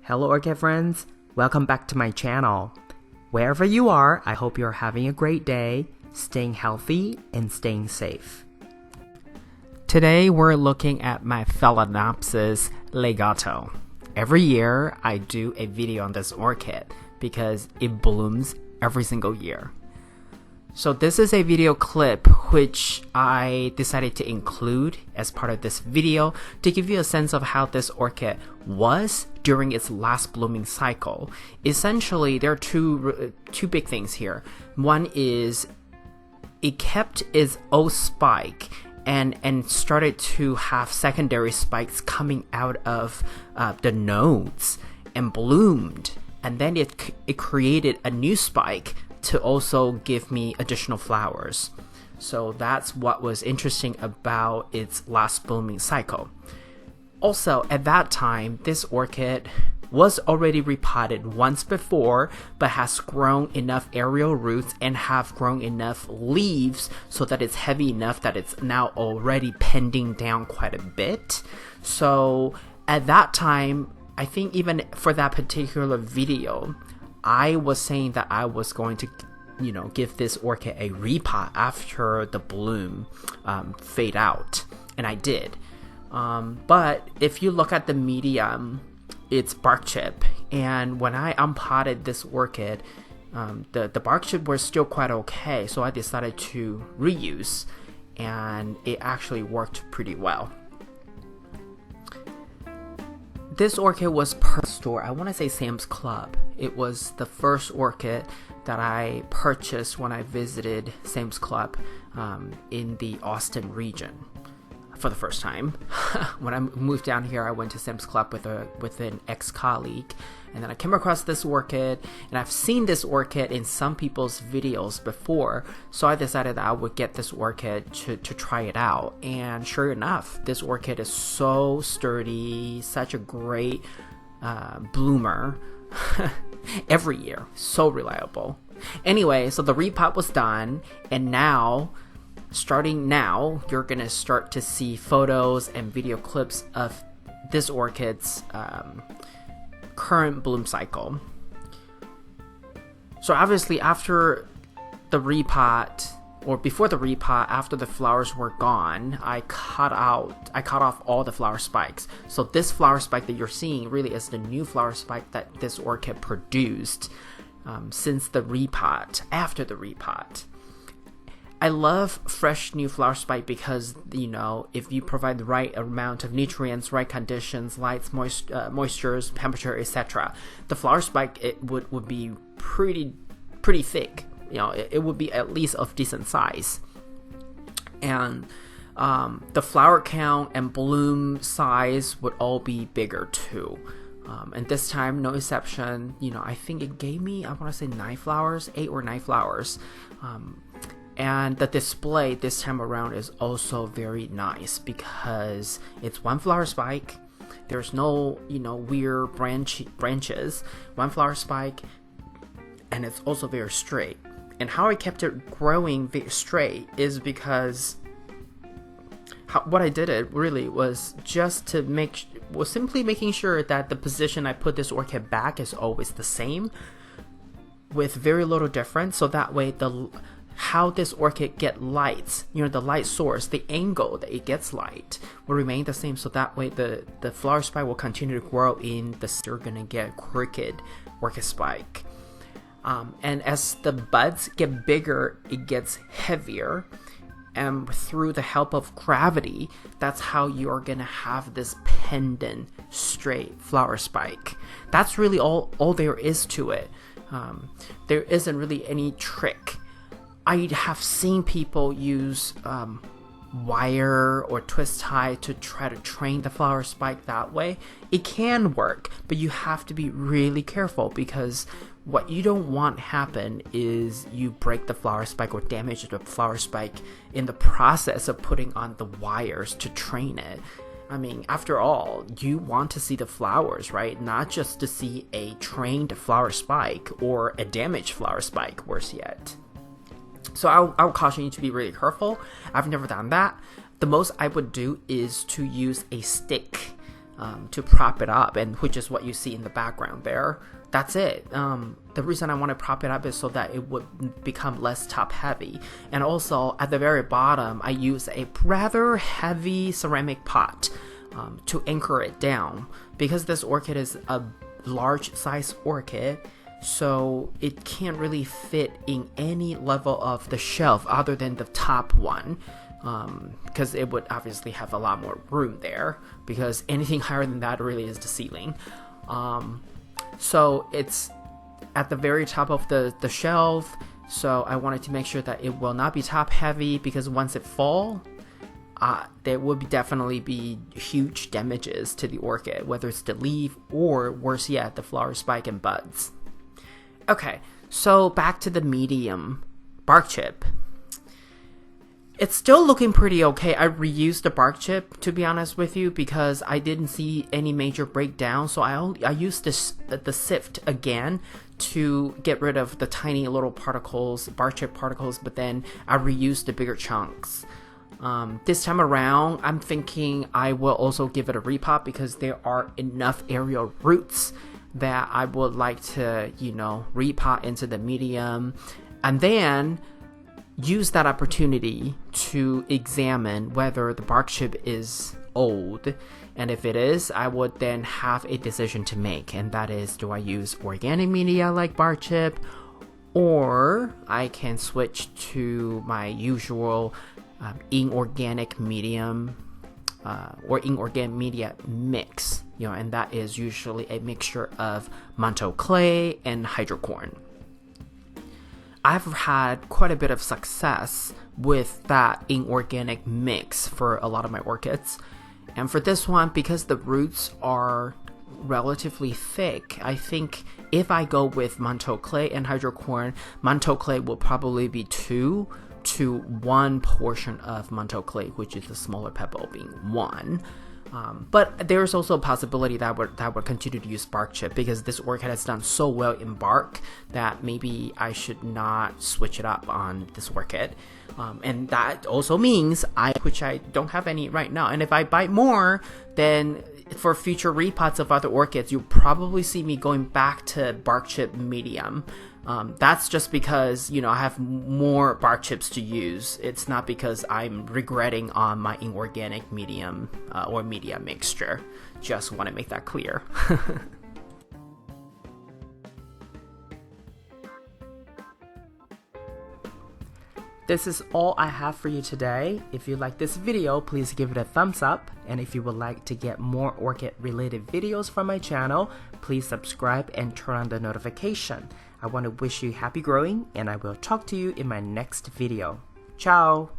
Hello Orchid friends, welcome back to my channel. Wherever you are, I hope you're having a great day, staying healthy and staying safe. Today we're looking at my Phalaenopsis Legato. Every year I do a video on this orchid because it blooms every single year. So this is a video clip which I decided to include as part of this video to give you a sense of how this orchid was during its last blooming cycle. Essentially, there are two big things here. One is it kept its old spike and started to have secondary spikes coming out of the nodes and bloomed, and then it created a new spike to also give me additional flowers. So that's what was interesting about its last blooming cycle. Also, at that time, this orchid was already repotted once before, but has grown enough aerial roots and have grown enough leaves so that it's heavy enough that it's now already pending down quite a bit. So at that time, I think even for that particular video, I was saying that I was going to, give this orchid a repot after the bloom fade out, and I did. But if you look at the medium, it's bark chip, and when I unpotted this orchid, the bark chip was still quite okay, so I decided to reuse, and it actually worked pretty well. This orchid was per store, I want to say Sam's Club. It was the first orchid that I purchased when I visited Sam's Club in the Austin region for the first time. When I moved down here, I went to Sam's Club with an ex-colleague, and then I came across this orchid, and I've seen this orchid in some people's videos before, so I decided that I would get this orchid to try it out. And sure enough, this orchid is so sturdy, such a great bloomer every year, so reliable. Anyway, so the repot was done, and now starting now, you're gonna start to see photos and video clips of this orchid's current bloom cycle. So obviously after the repot, or before the repot, after the flowers were gone, I cut off all the flower spikes. So this flower spike that you're seeing really is the new flower spike that this orchid produced since the repot, after the repot. I love fresh new flower spike because, if you provide the right amount of nutrients, right conditions, lights, moistures, temperature, etc., the flower spike would be pretty thick. It would be at least of decent size. And the flower count and bloom size would all be bigger too. And this time, no exception, I think it gave me, I want to say 8 or 9 flowers. And the display this time around is also very nice because it's one flower spike. There's no, weird branches. One flower spike, and it's also very straight. And how I kept it growing very straight is because what I did it really was just to simply making sure that the position I put this orchid back is always the same, with very little difference. So that way how this orchid get light, the light source, the angle that it gets light will remain the same. So that way the flower spike will continue to grow in you're gonna get crooked orchid spike. And as the buds get bigger, it gets heavier. And through the help of gravity, that's how you're gonna have this pendant straight flower spike. That's really all there is to it. There isn't really any trick. I have seen people use wire or twist tie to try to train the flower spike that way. It can work, but you have to be really careful because what you don't want happen is you break the flower spike or damage the flower spike in the process of putting on the wires to train it. I mean, after all, you want to see the flowers, right? Not just to see a trained flower spike or a damaged flower spike, worse yet. So I'll caution you to be really careful. I've never done that. The most I would do is to use a stick to prop it up, and which is what you see in the background there. That's it. The reason I want to prop it up is so that it would become less top heavy. And also at the very bottom, I use a rather heavy ceramic pot to anchor it down, because this orchid is a large size orchid, so it can't really fit in any level of the shelf other than the top one, because it would obviously have a lot more room there, because anything higher than that really is the ceiling. So it's at the very top of the shelf, so I wanted to make sure that it will not be top heavy, because once it falls, there would definitely be huge damages to the orchid, whether it's the leaf or, worse yet, the flower spike and buds. Okay, so back to the medium bark chip. It's still looking pretty okay. I reused the bark chip, to be honest with you, because I didn't see any major breakdown. So I used the sift again to get rid of the tiny little particles, bark chip particles, but then I reused the bigger chunks. This time around, I'm thinking I will also give it a repot, because there are enough aerial roots that I would like to, repot into the medium, and then use that opportunity to examine whether the bark chip is old. And if it is, I would then have a decision to make, and that is, do I use organic media like bark chip, or I can switch to my usual inorganic medium or inorganic media mix, and that is usually a mixture of manto clay and hydrocorn. I've had quite a bit of success with that inorganic mix for a lot of my orchids. And for this one, because the roots are relatively thick, I think if I go with manto clay and hydrocorn, manto clay will probably be 2 to 1 portion of manto clay, which is the smaller pebble being 1. But there's also a possibility that I would continue to use bark chip, because this orchid has done so well in bark that maybe I should not switch it up on this orchid. And that also means which I don't have any right now. And if I buy more, then for future repots of other orchids, you'll probably see me going back to bark chip medium. That's just because, I have more bark chips to use. It's not because I'm regretting on my inorganic medium or media mixture. Just want to make that clear. This is all I have for you today. If you like this video, please give it a thumbs up. And if you would like to get more orchid related videos from my channel, please subscribe and turn on the notification. I want to wish you happy growing, and I will talk to you in my next video. Ciao!